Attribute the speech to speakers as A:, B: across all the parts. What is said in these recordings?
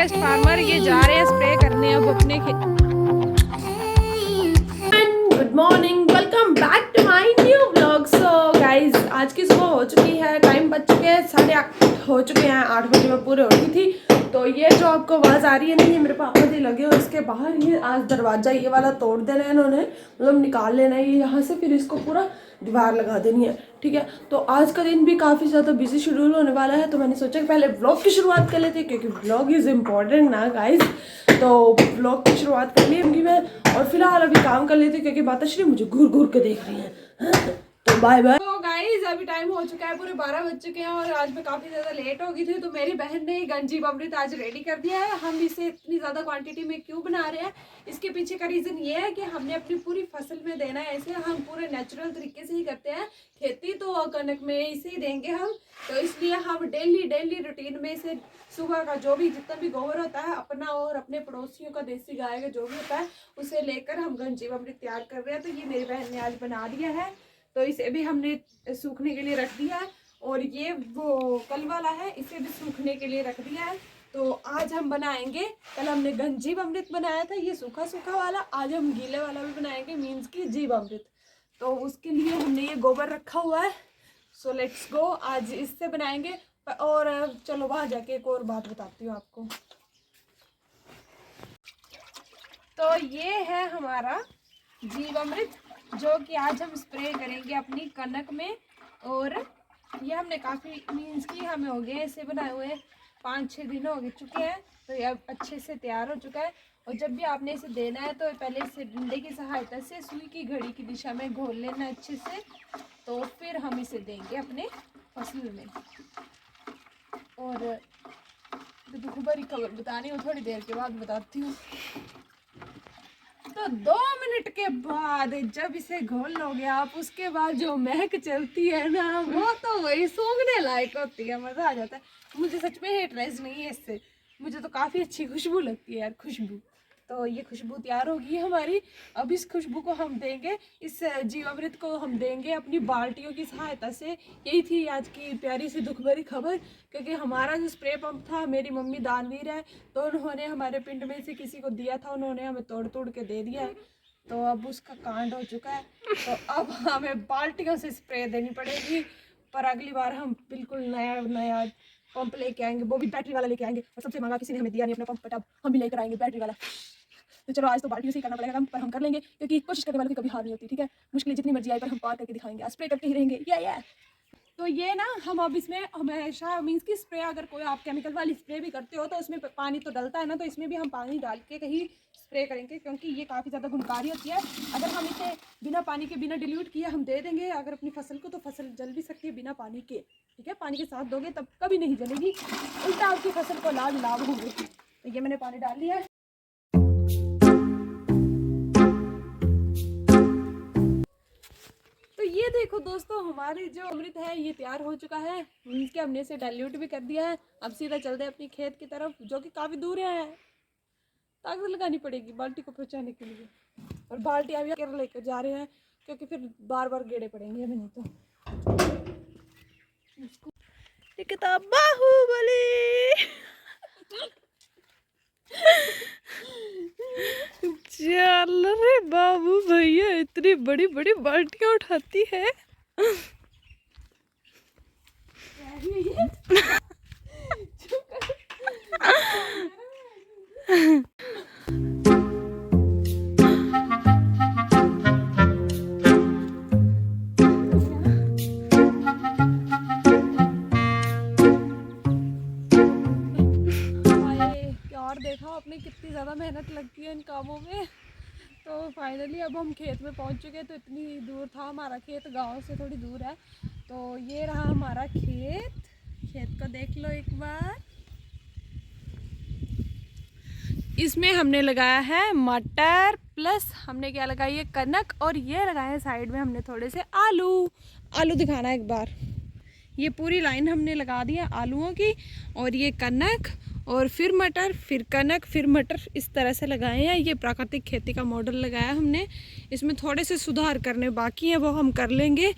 A: Best farmer ये जा रहे हैं स्प्रे करने अब अपने
B: good morning, welcome back to my new vlog. So guys आज की सुबह हो चुकी है, टाइम बज चुके हैं 8:30 हो चुके हैं। 8 बजे में पूरे उठी थी। तो ये जो आपको आवाज़ आ रही है ना, ये मेरे पापा जी लगे हुए इसके बाहर। ये आज दरवाज़ा ये वाला तोड़ देना है इन्होंने, मतलब निकाल लेना है ये यहाँ से, फिर इसको पूरा दीवार लगा देनी है। ठीक है, तो आज का दिन भी काफ़ी ज़्यादा बिजी शेड्यूल होने वाला है। तो मैंने सोचा कि पहले व्लॉग की शुरुआत कर लेते हैं, क्योंकि व्लॉग इज़ इम्पॉर्टेंट ना गाइज। तो व्लॉग की शुरुआत कर ली होंगी मैं, और फिलहाल अभी काम कर लेती हूँ क्योंकि माताश्री मुझे घूर घूर के देख रही है। तो बाय बाय। तो गाइज अभी टाइम हो चुका है, पूरे 12 बज चुके हैं और आज मैं काफ़ी ज़्यादा लेट हो गई थी। तो मेरी बहन ने गंजी अमृत आज रेडी कर दिया है। हम इसे इतनी ज़्यादा क्वांटिटी में क्यों बना रहे हैं, इसके पीछे का रीज़न ये है कि हमने अपनी पूरी फसल में देना है। ऐसे हम पूरे नेचुरल तरीके से ही करते हैं खेती, तो कनक में इसे ही देंगे हम। तो इसलिए हम डेली रूटीन में इसे सुबह का जो भी जितना भी गोबर होता है अपना और अपने पड़ोसियों का, देसी गाय का जो भी होता है, उसे लेकर हम गंजी अमृत तैयार कर रहे हैं। तो ये मेरी बहन ने आज बना दिया है, तो इसे भी हमने सूखने के लिए रख दिया है। और ये वो कल वाला है, इसे भी सूखने के लिए रख दिया है। तो आज हम बनाएंगे, कल हमने गंजीव अमृत बनाया था ये सूखा सूखा वाला, आज हम गीले वाला भी बनाएंगे, मीन्स की जीव अमृत। तो उसके लिए हमने ये गोबर रखा हुआ है। सो लेट्स गो, आज इससे बनाएंगे। और चलो वहाँ जाके एक और बात बताती हूँ आपको। तो ये है हमारा जीव अमृत, जो कि आज हम स्प्रे करेंगे अपनी कनक में। और ये हमने काफ़ी मीन्स की हमें हो गए इसे बनाए हुए 5-6 दिन हो गए चुके हैं। तो ये अब अच्छे से तैयार हो चुका है। और जब भी आपने इसे देना है तो पहले इसे डंडे की सहायता से सुई की घड़ी की दिशा में घोल लेना अच्छे से, तो फिर हम इसे देंगे अपने फसल में। और दुख भरी खबर बतानी हूँ, थोड़ी देर के बाद बताती हूँ। तो 2 मिनट के बाद जब इसे घोल लोगे आप, उसके बाद जो महक चलती है ना, वो तो वही सूंघने लायक होती है, मज़ा आ जाता है। मुझे सच में हेटलेस नहीं है इससे, मुझे तो काफ़ी अच्छी खुशबू लगती है यार, खुशबू। तो ये खुशबू तैयार होगी हमारी। अब इस खुशबू को हम देंगे, इस जीवामृत को हम देंगे अपनी बाल्टियों की सहायता से। यही थी आज की प्यारी सी दुख भरी खबर, क्योंकि हमारा जो स्प्रे पंप था, मेरी मम्मी दानवीर है, तो उन्होंने हमारे पिंड में से किसी को दिया था, उन्होंने हमें तोड़ तोड़ के दे दिया है। तो अब उसका कांड हो चुका है, तो अब हमें बाल्टियों से स्प्रे देनी पड़ेगी। पर अगली बार हम बिल्कुल नया पंप लेके आएंगे, वो भी बैटरी वाला लेके आएंगे। और सबसे महंगा किसी ने हमें दिया नहीं अपना पंप, अब हम भी लेकर आएंगे बैटरी वाला। तो चलो आज तो बाल्टियों से ही करना पड़ेगा काम, पर हम कर लेंगे, क्योंकि कोशिश करने वालों की कभी हार नहीं होती। ठीक है, मुश्किलें जितनी मर्जी आए पर हम पार करके दिखाएंगे, आज स्प्रे करके ही रहेंगे। या तो ये ना, हम अब इसमें हमेशा मीन्स की स्प्रे, अगर कोई आप केमिकल वाली स्प्रे भी करते हो तो उसमें पानी तो डलता है ना, तो इसमें भी हम पानी डाल के कहीं स्प्रे करेंगे, क्योंकि ये काफ़ी ज़्यादा गुणकारी होती है। अगर हम इसे बिना पानी के, बिना डिल्यूट किए हम दे देंगे अगर अपनी फसल को, तो फसल जल भी सकती है बिना पानी के। ठीक है, पानी के साथ दोगे तब कभी नहीं जलेगी, उल्टा आपकी फसल को लाभ होंगे। तो ये मैंने पानी डाल लिया है। तो ये देखो दोस्तों, हमारे जो अमृत है ये तैयार हो चुका है, मीन्स के हमने इसे डाइल्यूट भी कर दिया है। अब सीधा चलते हैं अपनी खेत की तरफ, जो कि काफ़ी दूर है। ताकत लगानी पड़ेगी बाल्टी को पहुँचाने के लिए, और बाल्टी अभी लेकर जा रहे हैं, क्योंकि फिर बार बार गेड़े पड़ेंगे हमें, नहीं तो। किताब बाहुबली चल रे बाबू भैया, इतनी बड़ी बड़ी बाल्टियां उठाती है। और देखा आपने कितनी ज़्यादा मेहनत लगती है इन कामों में। तो फाइनली अब हम खेत में पहुंच चुके हैं। तो इतनी दूर था हमारा खेत, गांव से थोड़ी दूर है। तो ये रहा हमारा खेत, खेत को देख लो एक बार। इसमें हमने लगाया है मटर, प्लस हमने क्या लगाई है कनक, और ये लगाए हैं साइड में हमने थोड़े से आलू दिखाना एक बार। ये पूरी लाइन हमने लगा दी है आलूओं की, और ये कनक, और फिर मटर, फिर कनक, फिर मटर, इस तरह से लगाए हैं। ये प्राकृतिक खेती का मॉडल लगाया हमने, इसमें थोड़े से सुधार करने बाकी हैं, वो हम कर लेंगे।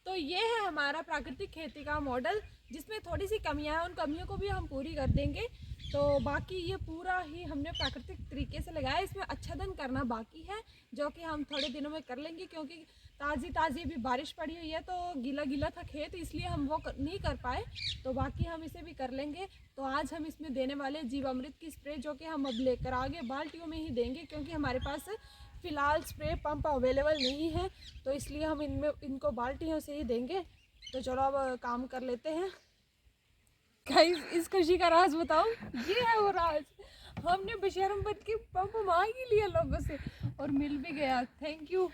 B: तो ये है हमारा प्राकृतिक खेती का मॉडल, जिसमें थोड़ी सी कमियां हैं, उन कमियों को भी हम पूरी कर देंगे। तो बाकी ये पूरा ही हमने प्राकृतिक तरीके से लगाया। इसमें आच्छादन करना बाकी है, जो कि हम थोड़े दिनों में कर लेंगे, क्योंकि ताज़ी अभी बारिश पड़ी हुई है तो गीला गीला था खेत, इसलिए हम वो नहीं कर पाए। तो बाकी हम इसे भी कर लेंगे। तो आज हम इसमें देने वाले जीवामृत की स्प्रे, जो कि हम अब लेकर आगे बाल्टियों में ही देंगे, क्योंकि हमारे पास फ़िलहाल स्प्रे पंप अवेलेबल नहीं है, तो इसलिए हम इनको बाल्टियों से ही देंगे। तो चलो अब काम कर लेते हैं। गाइस, इस खुशी का राज बताऊं, ये है वो राज। हमने बशरमबद की पंप मांग ही लिया लोगों से और मिल भी गया, थैंक यू।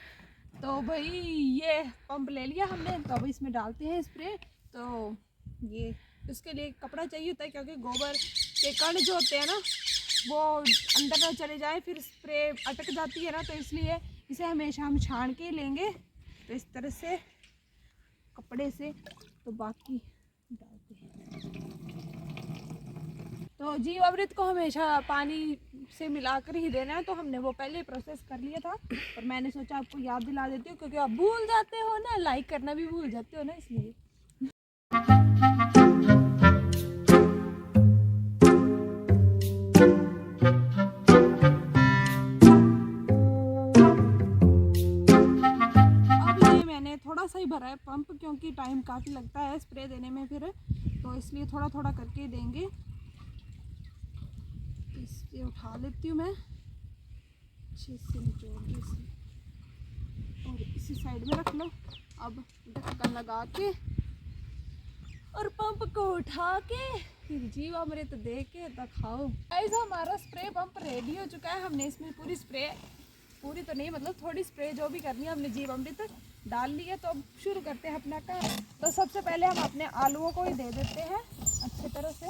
B: तो भाई ये पंप ले लिया हमने, तो अब इसमें डालते हैं स्प्रे। तो ये उसके लिए कपड़ा चाहिए होता है, क्योंकि गोबर के कण जो होते हैं ना वो अंदर ना चले जाए, फिर स्प्रे अटक जाती है ना, तो इसलिए इसे हमेशा हम छान के लेंगे। तो इस तरह से कपड़े से। तो बाकी डालते हैं। तो जीवामृत को हमेशा पानी से मिलाकर ही देना है, तो हमने वो पहले प्रोसेस कर लिया था, पर मैंने सोचा आपको याद दिला देती हूँ, क्योंकि आप भूल जाते हो ना, लाइक करना भी भूल जाते हो ना, इसलिए। थोड़ा सा ही भरा है पंप, क्योंकि टाइम काफ़ी लगता है स्प्रे देने में फिर, तो इसलिए थोड़ा थोड़ा करके ही देंगे। इसे उठा लेती हूँ मैं अच्छे से, निचोड़ के इसे, और इसी साइड में रख लो। अब ढक्कन लगा के और पंप को उठा के फिर जीवामृत दे के दिखाओ। गाइस, हमारा स्प्रे पंप रेडी हो चुका है। हमने इसमें पूरी स्प्रे, पूरी तो नहीं मतलब थोड़ी स्प्रे जो भी करनी है हमने जीवामृत डाल लिया। तो अब शुरू करते हैं अपना काम। तो सबसे पहले हम अपने आलूओं को ही दे देते हैं अच्छी तरह से।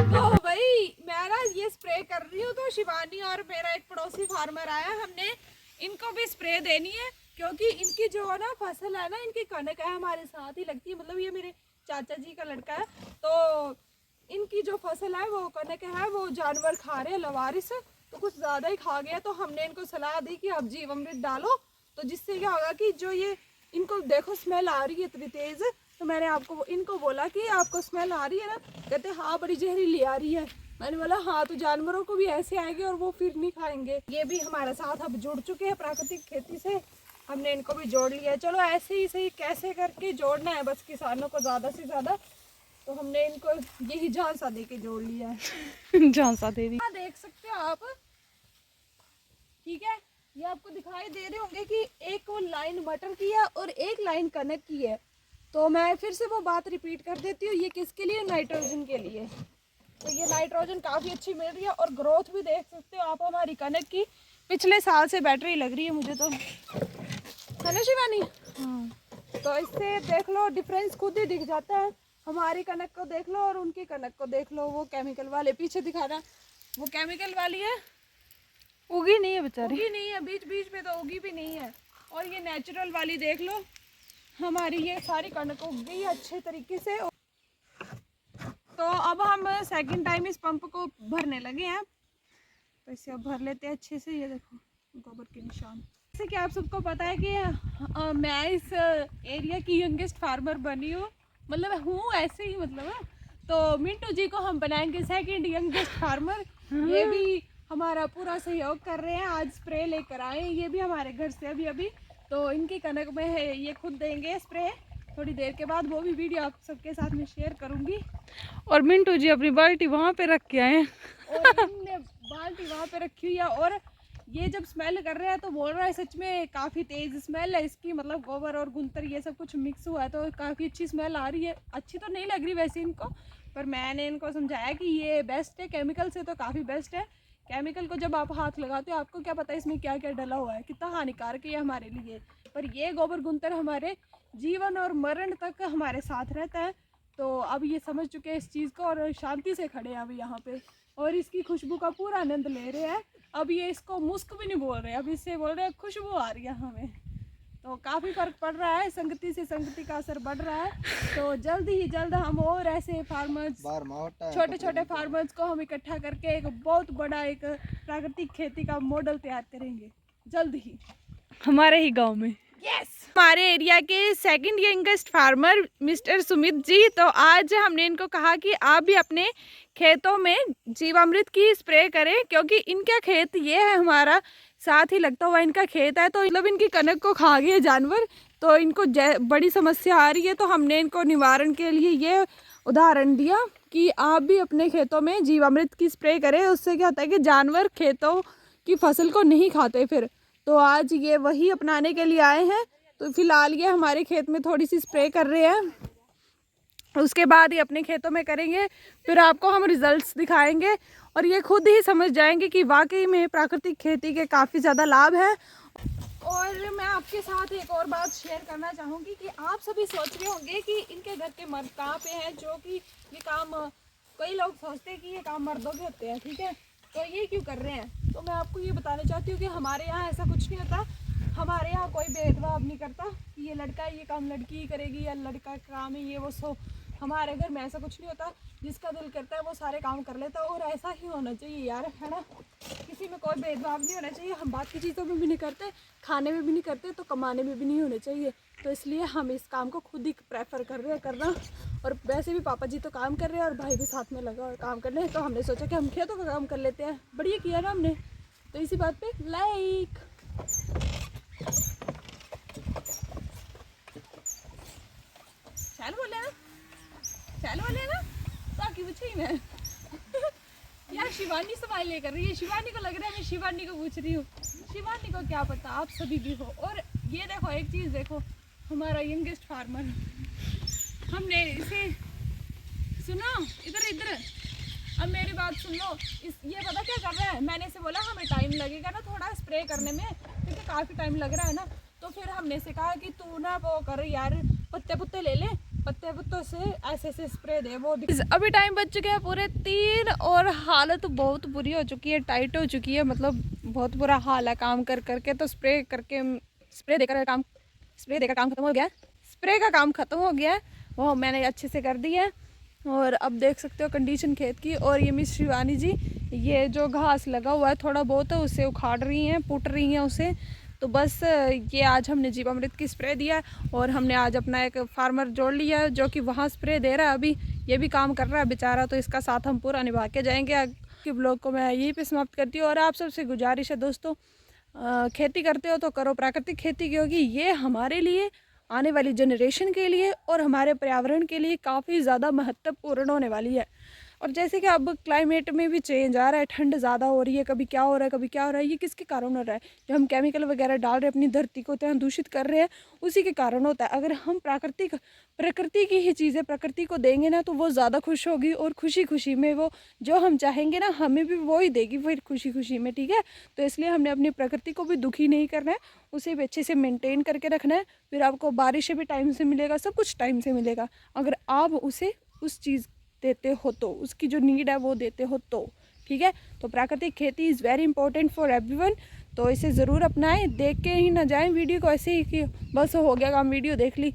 B: तो भाई मैं ना ये स्प्रे कर रही हूँ, तो शिवानी और मेरा एक पड़ोसी फार्मर आया, हमने इनको भी स्प्रे देनी है, क्योंकि इनकी जो है ना फसल है ना, इनकी कनक है हमारे साथ ही लगती है, मतलब ये मेरे चाचा जी का लड़का है। तो इनकी जो फसल है वो कनक है, वो जानवर खा रहे हैं, लवारिस, तो कुछ ज़्यादा ही खा गया। तो हमने इनको सलाह दी कि अब जीवामृत डालो, तो जिससे क्या होगा कि जो ये इनको देखो स्मेल आ रही है इतनी तेज़, तो मैंने आपको इनको बोला कि आपको स्मेल आ रही है ना, कहते हाँ बड़ी जहरीली आ रही है। मैंने बोला हाँ, तो जानवरों को भी ऐसे आएगी और वो फिर नहीं खाएंगे। ये भी हमारे साथ अब जुड़ चुके हैं प्राकृतिक खेती से, हमने इनको भी जोड़ लिया है। चलो ऐसे ही सही कैसे करके जोड़ना है बस किसानों को ज़्यादा से ज़्यादा, तो हमने इनको यही झांसा दे के जोड़ लिया है।
A: झांसा दे दी।
B: देख सकते हो आप, ठीक है, ये आपको दिखाई दे रहे होंगे कि एक वो लाइन मटर की है और एक लाइन कनक की है। तो मैं फिर से वो बात रिपीट कर देती हूँ, ये किसके लिए, नाइट्रोजन के लिए। तो ये नाइट्रोजन काफ़ी अच्छी मिल रही है और ग्रोथ भी देख सकते हो आप हमारी कनक की, पिछले साल से बेटर ही लग रही है मुझे तो, है ना शिवानी? हाँ। तो इससे देख लो डिफरेंस खुद ही दिख जाता है। हमारी कनक को देख लो और उनकी कनक को देख लो, वो केमिकल वाले पीछे दिखाना, वो केमिकल वाली है,
A: उगी नहीं है बेचारी,
B: उगी नहीं है, बीच बीच में तो उगी भी नहीं है। और ये नेचुरल वाली देख लो, हमारी ये सारी कनक उग गई है अच्छे तरीके से। तो अब हम सेकंड टाइम इस पंप को भरने लगे हैं, तो इसे अब भर लेते हैं अच्छे से। ये देखो गोबर के निशान। जैसे कि आप सबको पता है कि मैं इस एरिया की यंगेस्ट फार्मर बनी हूँ, मतलब हूँ ऐसे ही मतलब है। तो मिंटू जी को हम बनाएंगे सेकंड यंगेस्ट फार्मर। ये भी हमारा पूरा सहयोग कर रहे हैं, आज स्प्रे लेकर आए, ये भी हमारे घर से अभी अभी। तो इनकी कनक में है, ये खुद देंगे स्प्रे थोड़ी देर के बाद, वो भी वीडियो आप सबके साथ में शेयर करूँगी।
A: और मिंटू जी अपनी बाल्टी वहाँ पे रख के आए,
B: और इनने बाल्टी वहाँ पे रखी हुई है। और ये जब स्मेल कर रहे हैं तो बोल रहा है सच में काफ़ी तेज़ स्मेल है इसकी, मतलब गोबर और गुंतर ये सब कुछ मिक्स हुआ है, तो काफ़ी अच्छी स्मेल आ रही है। अच्छी तो नहीं लग रही वैसे इनको, पर मैंने इनको समझाया कि ये बेस्ट है, केमिकल से तो काफ़ी बेस्ट है। केमिकल को जब आप हाथ लगाते हो आपको क्या पता इसमें क्या क्या डला हुआ है, कितना हानिकारक है हमारे लिए। पर ये गोबर गुंतर हमारे जीवन और मरण तक हमारे साथ रहता है। तो अब ये समझ चुके हैं इस चीज़ को और शांति से खड़े हैं अभी यहाँ पे, और इसकी खुशबू का पूरा आनंद ले रहे हैं। अब ये इसको मुस्क भी नहीं बोल रहे, अब इससे बोल रहे हैं खुशबू आ रही है हमें। तो काफ़ी फ़र्क पड़ रहा है, संगति से संगति का असर बढ़ रहा है। तो जल्द ही जल्द हम और ऐसे फार्मर्स, छोटे छोटे फार्मर्स को हम इकट्ठा करके एक बहुत बड़ा एक प्राकृतिक खेती का मॉडल तैयार करेंगे जल्द ही
A: हमारे ही गांव में।
B: यस हमारे एरिया के second youngest farmer mister Sumit ji, तो आज हमने इनको कहा कि आप भी अपने खेतों में जीवामृत की स्प्रे करें, क्योंकि इनका खेत ये है, हमारा साथ ही लगता हुआ इनका खेत है। तो मतलब इनकी कनक को खा गए जानवर, तो इनको बड़ी समस्या आ रही है। तो हमने इनको निवारण के लिए ये उदाहरण दिया कि आप भी अपने खेतों में जीवामृत की स्प्रे करें। उससे क्या होता है कि जानवर खेतों की फसल को नहीं खाते फिर। तो आज ये वही अपनाने के लिए आए हैं। तो फिलहाल ये हमारे खेत में थोड़ी सी स्प्रे कर रहे हैं, उसके बाद ये अपने खेतों में करेंगे, फिर आपको हम रिजल्ट्स दिखाएंगे और ये खुद ही समझ जाएंगे कि वाकई में प्राकृतिक खेती के काफ़ी ज़्यादा लाभ हैं। और मैं आपके साथ एक और बात शेयर करना चाहूँगी कि आप सभी सोच रहे होंगे कि इनके घर के मर्द कहाँ पे हैं, जो कि ये काम, कई लोग सोचते हैं कि ये काम मर्दों के होते हैं, ठीक है, तो ये क्यों कर रहे हैं। तो मैं आपको ये बताना चाहती हूँ कि हमारे यहाँ ऐसा कुछ नहीं होता। हमारे यहाँ कोई भेदभाव नहीं करता कि ये लड़का है, ये काम लड़की ही करेगी, या लड़का का काम है ये वो। सो हमारे घर में ऐसा कुछ नहीं होता, जिसका दिल करता है वो सारे काम कर लेता है, और ऐसा ही होना चाहिए यार, है ना। किसी में कोई भेदभाव नहीं होना चाहिए। हम बात की चीज़ों में भी नहीं करते, खाने में भी नहीं करते, तो कमाने में भी नहीं होने चाहिए। तो इसलिए हम इस काम को खुद ही प्रेफर कर रहे हैं करना। और वैसे भी पापा जी तो काम कर रहे हैं और भाई भी साथ में लगा और काम कर रहे हैं, तो हमने सोचा कि हम खेतों का काम कर लेते हैं। बढ़िया किया ना हमने। तो इसी बात पे लाइक बोले ना ताकि पूछी मैं यार शिवानी सवाल लेकर रही है। शिवानी को लग रहा है मैं शिवानी को पूछ रही हूँ। शिवानी को क्या पता, आप सभी भी हो। और ये देखो एक चीज़ देखो, हमारा यंगेस्ट फार्मर, हमने इसे सुनो, इधर अब मेरी बात सुन लो। ये पता क्या कर रहा है, मैंने इसे बोला हमें टाइम लगेगा ना थोड़ा स्प्रे करने में, क्योंकि काफ़ी टाइम लग रहा है ना। तो फिर हमने इसे कहा कि तू ना वो कर यार, पत्ते पुत्ते ले ले, पत्ते पुत्तों से ऐसे ऐसे स्प्रे दे वो। अभी टाइम बच चुके हैं पूरे 3 और हालत बहुत बुरी हो चुकी है, टाइट हो चुकी है, मतलब बहुत बुरा हाल है काम कर करके। तो स्प्रे देकर काम खत्म हो गया, स्प्रे का काम खत्म हो गया, वो मैंने अच्छे से कर दिया है। और अब देख सकते हो कंडीशन खेत की। और ये मिस शिवानी जी, ये जो घास लगा हुआ है थोड़ा बहुत, उसे उखाड़ रही हैं, पुट रही हैं उसे। तो बस ये आज हमने जीवामृत की स्प्रे दिया, और हमने आज अपना एक फार्मर जोड़ लिया है जो कि वहाँ स्प्रे दे रहा है, अभी ये भी काम कर रहा है बेचारा। तो इसका साथ हम पूरा निभा के जाएंगे। कि ब्लॉग को मैं यहीं पे समाप्त करती हूँ। और आप सबसे गुजारिश है दोस्तों, खेती करते हो तो करो प्राकृतिक खेती, क्योंकि ये हमारे लिए, आने वाली जनरेशन के लिए और हमारे पर्यावरण के लिए काफ़ी ज़्यादा महत्वपूर्ण होने वाली है। और जैसे कि अब क्लाइमेट में भी चेंज आ रहा है, ठंड ज़्यादा हो रही है, कभी क्या हो रहा है कभी क्या हो रहा है। ये किसके कारण हो रहा है? जो हम केमिकल वगैरह डाल रहे हैं, अपनी धरती को इतना दूषित कर रहे हैं, उसी के कारण होता है। अगर हम प्रकृति की ही चीज़ें प्रकृति को देंगे ना, तो वो ज़्यादा खुश होगी, और खुशी खुशी में वो जो हम चाहेंगे ना, हमें भी वो ही देगी फिर खुशी खुशी में, ठीक है। तो इसलिए हमने अपनी प्रकृति को भी दुखी नहीं करना है, उसे भी अच्छे से मेंटेन करके रखना है। फिर आपको बारिशें भी टाइम से मिलेगा, सब कुछ टाइम से मिलेगा, अगर आप उसे उस चीज़ देते हो तो, उसकी जो नीड है वो देते हो तो, ठीक है। तो प्राकृतिक खेती is very important for everyone. तो इसे ज़रूर अपनाएं, देख के ही ना जाएं वीडियो को ऐसे ही कि बस हो गया काम, वीडियो देख ली।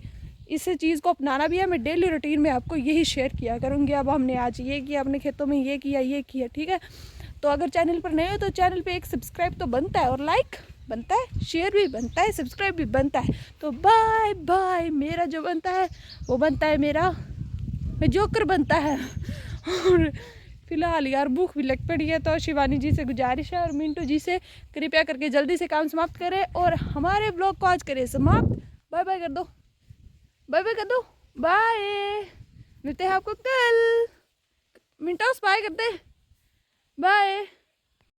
B: इस चीज़ को अपनाना भी है। मैं डेली रूटीन में आपको यही शेयर किया करूँगी। अब हमने आज ये किया, अपने खेतों में ये किया, ठीक है। तो अगर चैनल पर नए हो तो चैनल पर एक सब्सक्राइब तो बनता है, और लाइक बनता है, शेयर भी बनता है, सब्सक्राइब भी बनता है। तो बाय बाय। मेरा जो बनता है वो बनता है, मेरा जोकर बनता है। और फिलहाल यार भूख भी लग पड़ी है, तो शिवानी जी से गुजारिश है और मिंटू जी से, कृपया करके जल्दी से काम समाप्त करें और हमारे ब्लॉग को आज करें समाप्त। बाय बाय कर दो, बाय बाय कर दो, बाय। मिलते हैं आपको कल। मिंटोस बाय कर दे, बाय।